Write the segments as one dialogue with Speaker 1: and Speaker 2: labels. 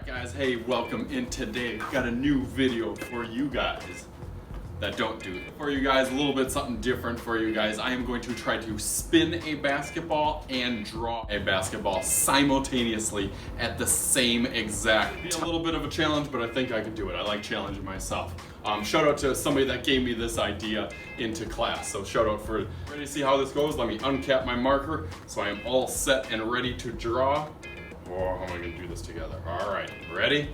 Speaker 1: Guys, hey, welcome in today. We've got a new video for you guys that don't do it. For you guys, a little bit something different for you guys. I am going to try to spin a basketball and draw a basketball simultaneously at the same exact time. It's a little bit of a challenge, but I think I can do it. I like challenging myself. Shout out to somebody that gave me this idea into class. So shout out for, ready to see how this goes? Let me uncap my marker so I am all set and ready to draw. Oh, how am I gonna do this together? All right, ready?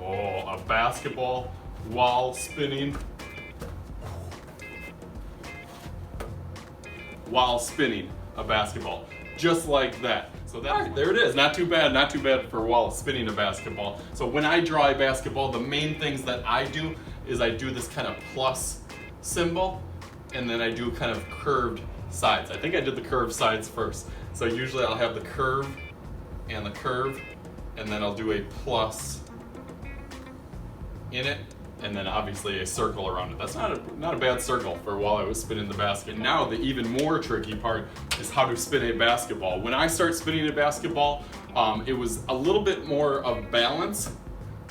Speaker 1: Oh, a basketball while spinning. While spinning a basketball, just like that. So that, there it is. Not too bad for while spinning a basketball. So when I draw a basketball, the main things that I do is I do this kind of plus symbol, and then I do kind of curved sides. I think I did the curved sides first. So usually I'll have the curve, and then I'll do a plus in it, and then obviously a circle around it. That's not a bad circle for while I was spinning the basket. Now the even more tricky part is how to spin a basketball. When I start spinning a basketball, it was a little bit more of balance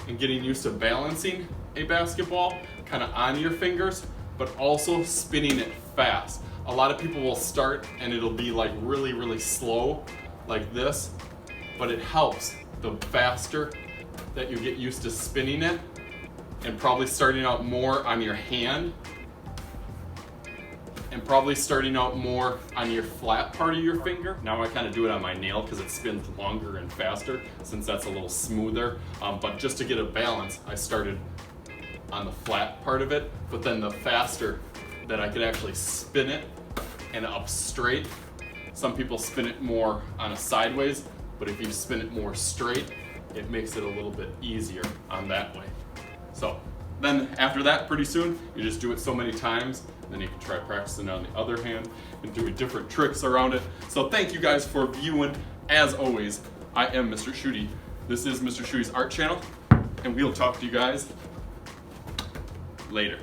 Speaker 1: and getting used to balancing a basketball kind of on your fingers, but also spinning it fast. A lot of people will start and it'll be like really, really slow like this, but it helps the faster that you get used to spinning it, and probably starting out more on your hand, and probably starting out more on your flat part of your finger. Now I kind of do it on my nail because it spins longer and faster since that's a little smoother. But just to get a balance, I started on the flat part of it, but then the faster that I could actually spin it and up straight. Some people spin it more on a sideways, but if you spin it more straight, it makes it a little bit easier on that way. So then after that, pretty soon, you just do it so many times, and then you can try practicing on the other hand and doing different tricks around it. So thank you guys for viewing. As always, I am Mr. Shooty. This is Mr. Shooty's art channel, and we'll talk to you guys later.